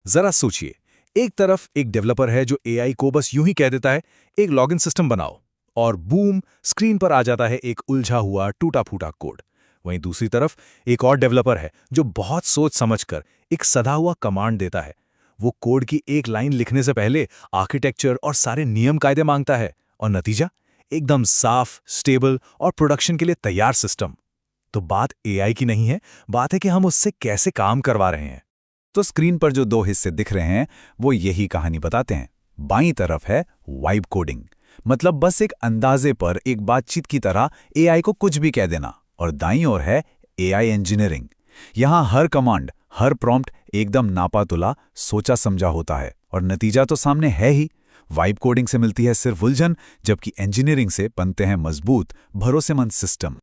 जरा सोचिए, एक तरफ एक डेवलपर है जो एआई को बस यूं ही कह देता है एक लॉगिन सिस्टम बनाओ, और बूम, स्क्रीन पर आ जाता है एक उलझा हुआ टूटा-फूटा कोड। वहीं दूसरी तरफ एक और डेवलपर है जो बहुत सोच समझकर एक सधा हुआ कमांड देता है। वो कोड की एक लाइन लिखने से पहले आर्किटेक्चर और सारे नियम कायदे मांगता है, और नतीजा एकदम साफ, स्टेबल और प्रोडक्शन के लिए तैयार सिस्टम। तो बात एआई की नहीं है, बात है कि हम उससे कैसे काम करवा रहे हैं। तो स्क्रीन पर जो दो हिस्से दिख रहे हैं वो यही कहानी बताते हैं। बाईं तरफ है वाइब कोडिंग, मतलब बस एक अंदाजे पर एक बातचीत की तरह एआई को कुछ भी कह देना, और दाईं ओर है एआई इंजीनियरिंग। यहाँ हर कमांड, हर प्रॉम्प्ट एकदम नापा-तुला, सोचा समझा होता है, और नतीजा तो सामने है ही। वाइब कोडिंग से मिलती है सिर्फ उलझन, जबकि इंजीनियरिंग से बनते हैं मजबूत, भरोसेमंद सिस्टम।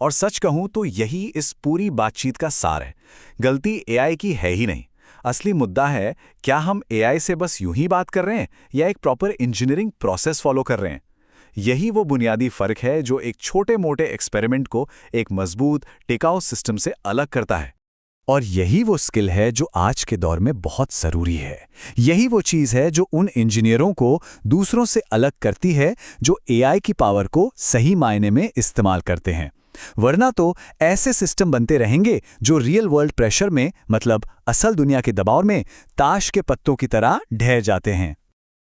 और सच कहूं तो यही इस पूरी बातचीत का सार है। गलती एआई की है ही नहीं। असली मुद्दा है, क्या हम एआई से बस यूं ही बात कर रहे हैं या एक प्रॉपर इंजीनियरिंग प्रोसेस फॉलो कर रहे हैं। यही वो बुनियादी फर्क है जो एक छोटे-मोटे एक्सपेरिमेंट को एक मजबूत, टिकाऊ सिस्टम से अलग करता है। और यही वो स्किल है जो आज के दौर में बहुत ज़रूरी है। यही वो चीज़ है जो उन इंजीनियरों को दूसरों से अलग करती है जो एआई की पावर को सही मायने में इस्तेमाल करते हैं। वरना तो ऐसे सिस्टम बनते रहेंगे जो रियल वर्ल्ड प्रेशर में, मतलब असल दुनिया के दबाव में, ताश के पत्तों की तरह ढह जाते हैं।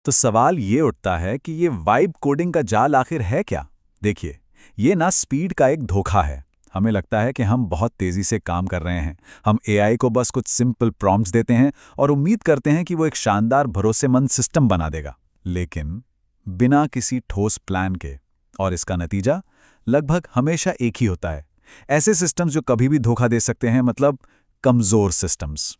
तो सवाल ये उठता है कि ये वाइब कोडिंग का जाल आखिर है क्या? देखिए, ये ना स्पीड का एक धोखा है। हमें लगता है कि हम बहुत तेज़ी से काम कर रहे हैं। हम एआई को बस कुछ सिंपल प्रॉम्प्ट्स देते हैं और उम्मीद करते हैं कि वो एक शानदार, भरोसेमंद सिस्टम बना देगा। लेकिन बिना किसी ठोस प्लान के, और इसका नतीजा लगभग हमेशा एक ही होता है। ऐसे सिस्टम्स जो कभी भी धोखा दे सकते हैं, मतलब कमज़ोर सिस्टम्स।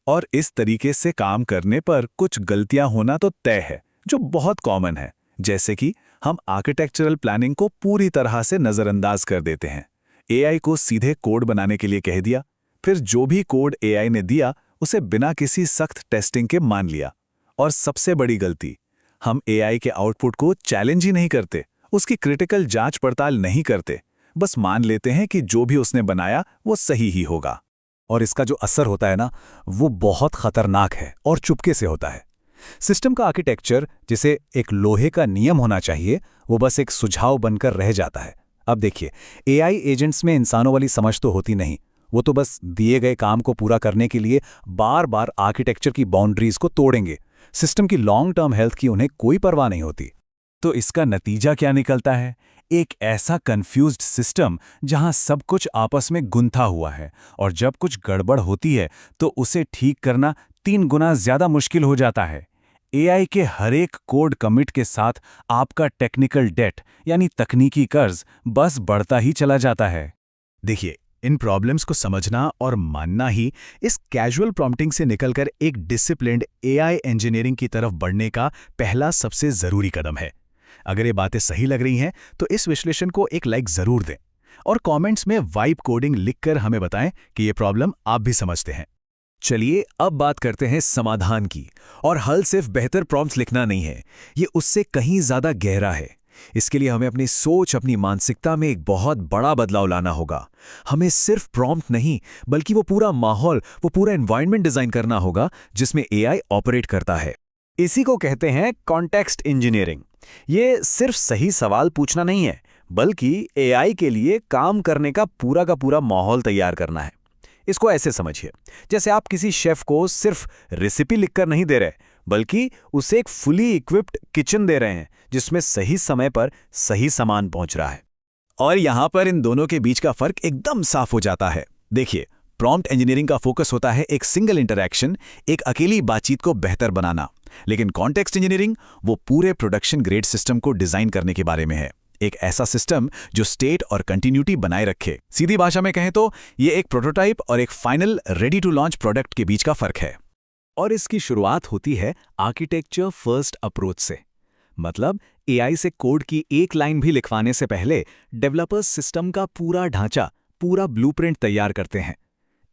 और इस तरीके से काम करने पर कुछ गलतियां होना तो तय है, जो बहुत कॉमन है। जैसे कि हम आर्किटेक्चरल प्लानिंग को पूरी तरह से नज़रअंदाज कर देते हैं। एआई को सीधे कोड बनाने के लिए कह दिया, फिर जो भी कोड एआई ने दिया उसे बिना किसी सख्त टेस्टिंग के मान लिया। और सबसे बड़ी गलती, हम एआई के आउटपुट को चैलेंज ही नहीं करते, उसकी क्रिटिकल जांच पड़ताल नहीं करते, बस मान लेते हैं कि जो भी उसने बनाया वो सही ही होगा। और इसका जो असर होता है ना, वो बहुत खतरनाक है और चुपके से होता है। सिस्टम का आर्किटेक्चर, जिसे एक लोहे का नियम होना चाहिए, वो बस एक सुझाव बनकर रह जाता है। अब देखिए, एआई एजेंट्स में इंसानों वाली समझ तो होती नहीं। वो तो बस दिए गए काम को पूरा करने के लिए बार बार आर्किटेक्चर की बाउंड्रीज को तोड़ेंगे। सिस्टम की लॉन्ग टर्म हेल्थ की उन्हें कोई परवाह नहीं होती। तो इसका नतीजा क्या निकलता है? एक ऐसा कंफ्यूज्ड सिस्टम जहां सब कुछ आपस में गुंथा हुआ है, और जब कुछ गड़बड़ होती है तो उसे ठीक करना 3 गुना ज्यादा मुश्किल हो जाता है। एआई के हर एक कोड कमिट के साथ आपका टेक्निकल डेट, यानी तकनीकी कर्ज, बस बढ़ता ही चला जाता है। देखिए, इन प्रॉब्लम्स को समझना और मानना ही इस कैजुअल प्रॉम्प्टिंग से निकलकर एक डिसिप्लिन्ड एआई इंजीनियरिंग की तरफ बढ़ने का पहला सबसे ज़रूरी कदम है। अगर ये बातें सही लग रही हैं तो इस विश्लेषण को एक लाइक ज़रूर दें, और कमेंट्स में वाइब कोडिंग लिखकर हमें बताएं कि ये प्रॉब्लम आप भी समझते हैं। चलिए अब बात करते हैं समाधान की। और हल सिर्फ बेहतर प्रॉम्प्ट्स लिखना नहीं है, ये उससे कहीं ज़्यादा गहरा है। इसके लिए हमें अपनी सोच, अपनी मानसिकता में एक बहुत बड़ा बदलाव लाना होगा। हमें सिर्फ प्रॉम्प्ट नहीं, बल्कि वो पूरा माहौल, वो पूरा एनवायरनमेंट डिज़ाइन करना होगा जिसमें एआई ऑपरेट करता है। इसी को कहते हैं कॉन्टेक्स्ट इंजीनियरिंग। ये सिर्फ सही सवाल पूछना नहीं है, बल्कि एआई के लिए काम करने का पूरा माहौल तैयार करना है। इसको ऐसे समझिए, जैसे आप किसी शेफ को सिर्फ रेसिपी लिखकर नहीं दे रहे, बल्कि उसे एक फुली इक्विप्ड किचन दे रहे हैं जिसमें सही समय पर सही सामान पहुंच रहा है। और यहां पर इन दोनों के बीच का फर्क एकदम साफ हो जाता है। देखिए, प्रॉम्प्ट इंजीनियरिंग का फोकस होता है एक सिंगल इंटरैक्शन, एक अकेली बातचीत को बेहतर बनाना। लेकिन कॉन्टेक्स्ट इंजीनियरिंग वो पूरे प्रोडक्शन ग्रेड सिस्टम को डिजाइन करने के बारे में है। एक ऐसा सिस्टम जो स्टेट और कंटिन्यूटी बनाए रखे। सीधी भाषा में कहें तो ये एक प्रोटोटाइप और एक final ready to launch product के बीच का फर्क है। और इसकी शुरुआत होती है आर्किटेक्चर फर्स्ट अप्रोच से। मतलब एआई से कोड की एक लाइन भी लिखवाने से पहले डेवलपर्स सिस्टम का पूरा ढांचा, पूरा ब्लूप्रिंट तैयार करते हैं।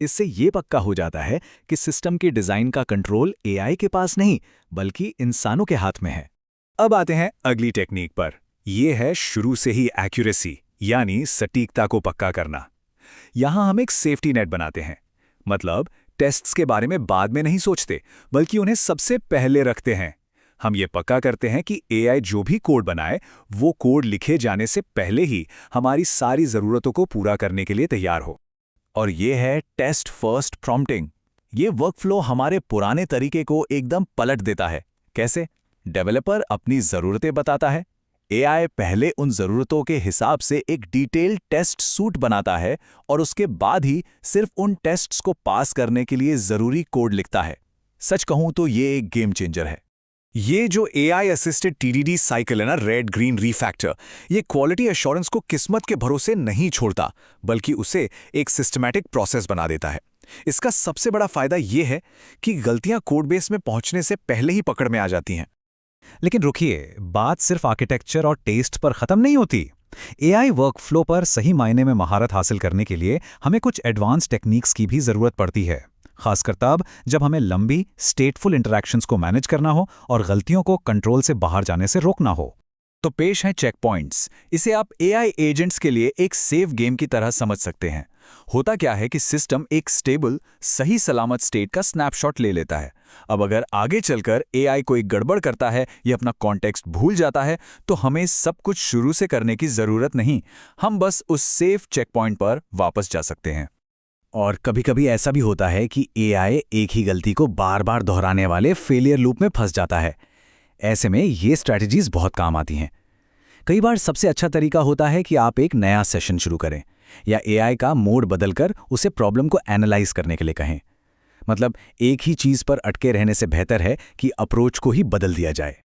इससे ये पक्का हो जाता है कि सिस्टम की डिजाइन का कंट्रोल एआई के पास नहीं, बल्कि इंसानों के हाथ में है। अब आते हैं अगली टेक्निक पर। यह है शुरू से ही एक्यूरेसी, यानी सटीकता को पक्का करना। यहां हम एक सेफ्टी नेट बनाते हैं। मतलब टेस्ट्स के बारे में बाद में नहीं सोचते, बल्कि उन्हें सबसे पहले रखते हैं। हम ये पक्का करते हैं कि एआई जो भी कोड बनाए, वो कोड लिखे जाने से पहले ही हमारी सारी ज़रूरतों को पूरा करने के लिए तैयार हो। और ये है टेस्ट फर्स्ट प्रॉम्प्टिंग। ये वर्कफ्लो हमारे पुराने तरीके को एकदम पलट देता है। कैसे? डेवलपर अपनी ज़रूरतें बताता है, एआई पहले उन ज़रूरतों के हिसाब से एक डिटेल्ड टेस्ट सूट बनाता है और उसके बाद ही सिर्फ उन टेस्ट्स को पास करने के लिए ज़रूरी कोड लिखता है। सच कहूं तो ये एक गेम चेंजर है। ये जो एआई असिस्टेड टीडीडी साइकिल है ना, रेड ग्रीन रीफैक्टर, ये क्वालिटी एश्योरेंस को किस्मत के भरोसे नहीं छोड़ता, बल्कि उसे एक सिस्टमैटिक प्रोसेस बना देता है। इसका सबसे बड़ा फायदा ये है कि गलतियां कोड बेस में पहुंचने से पहले ही पकड़ में आ जाती हैं। लेकिन रुकिए, बात सिर्फ आर्किटेक्चर और टेस्ट पर खत्म नहीं होती। एआई वर्कफ्लो पर सही मायने में महारत हासिल करने के लिए हमें कुछ एडवांस टेक्निक्स की भी जरूरत पड़ती है, खासकर तब जब हमें लंबी स्टेटफुल इंटरैक्शंस को मैनेज करना हो और गलतियों को कंट्रोल से बाहर जाने से रोकना हो। तो पेश हैं चेक पॉइंट्स। इसे आप एआई एजेंट्स के लिए एक सेफ गेम की तरह समझ सकते हैं। होता क्या है कि सिस्टम एक स्टेबल, सही सलामत स्टेट का स्नैपशॉट ले लेता है। अब अगर आगे चलकर एआई कोई गड़बड़ करता है या अपना कॉन्टेक्स्ट भूल जाता है, तो हमें सब कुछ शुरू से करने की जरूरत नहीं। हम बस उस सेफ चेक पॉइंट पर वापस जा सकते हैं। और कभी-कभी ऐसा भी होता है कि एआई एक ही गलती को बार-बार दोहराने वाले फेलियर लूप में फंस जाता है। ऐसे में ये स्ट्रैटेजीज बहुत काम आती हैं। कई बार सबसे अच्छा तरीका होता है कि आप एक नया सेशन शुरू करें या एआई का मोड बदलकर उसे प्रॉब्लम को एनालाइज करने के लिए कहें। मतलब एक ही चीज पर अटके रहने से बेहतर है कि अप्रोच को ही बदल दिया जाए।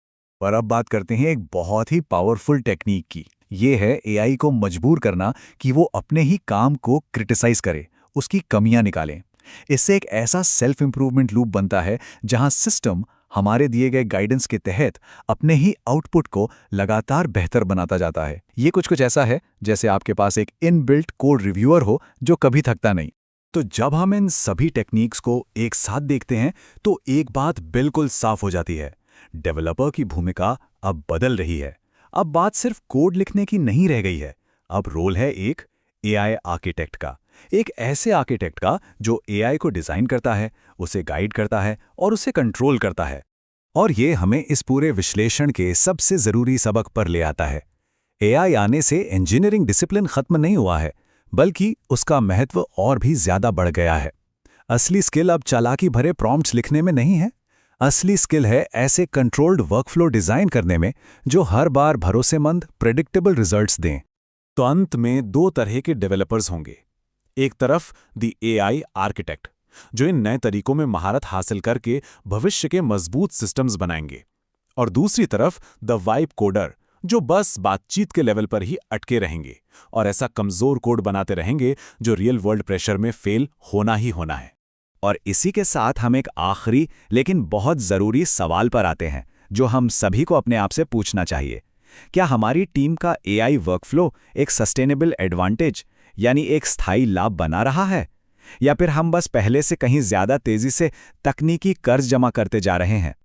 और अब बात करते हैं एक बहुत ही पावरफुल टेक्निक की। ये है एआई को मजबूर करना कि वो अपने ही काम को क्रिटिसाइज करे, उसकी कमियां निकालें। इससे एक ऐसा सेल्फ इंप्रूवमेंट लूप बनता है जहां सिस्टम हमारे दिए गए गाइडेंस के तहत अपने ही आउटपुट को लगातार बेहतर बनाता जाता है। ये कुछ ऐसा है जैसे आपके पास एक इनबिल्ट कोड रिव्यूअर हो जो कभी थकता नहीं। तो जब हम इन सभी टेक्निक्स को एक साथ देखते हैं तो एक बात बिल्कुल साफ हो जाती है, डेवलपर की भूमिका अब बदल रही है। अब बात सिर्फ कोड लिखने की नहीं रह गई है, अब रोल है एक एआई आर्किटेक्ट का। एक ऐसे आर्किटेक्ट का जो एआई को डिजाइन करता है, उसे गाइड करता है और उसे कंट्रोल करता है। और ये हमें इस पूरे विश्लेषण के सबसे जरूरी सबक पर ले आता है। एआई आने से इंजीनियरिंग डिसिप्लिन खत्म नहीं हुआ है, बल्कि उसका महत्व और भी ज्यादा बढ़ गया है। असली स्किल अब चालाकी भरे प्रॉम्प्ट्स लिखने में नहीं है। असली स्किल है ऐसे कंट्रोल्ड वर्कफ्लो डिजाइन करने में जो हर बार भरोसेमंद, प्रेडिक्टेबल रिजल्ट्स दें। तो अंत में दो तरह के डेवलपर्स होंगे। एक तरफ द एआई आर्किटेक्ट, जो इन नए तरीकों में महारत हासिल करके भविष्य के मजबूत सिस्टम्स बनाएंगे, और दूसरी तरफ द वाइब कोडर, जो बस बातचीत के लेवल पर ही अटके रहेंगे और ऐसा कमजोर कोड बनाते रहेंगे जो रियल वर्ल्ड प्रेशर में फेल होना ही होना है। और इसी के साथ हम एक आखिरी लेकिन बहुत जरूरी सवाल पर आते हैं जो हम सभी को अपने आप से पूछना चाहिए। क्या हमारी टीम का एआई वर्कफ्लो एक सस्टेनेबल एडवांटेज, यानी एक स्थायी लाभ बना रहा है, या फिर हम बस पहले से कहीं ज्यादा तेजी से तकनीकी कर्ज जमा करते जा रहे हैं?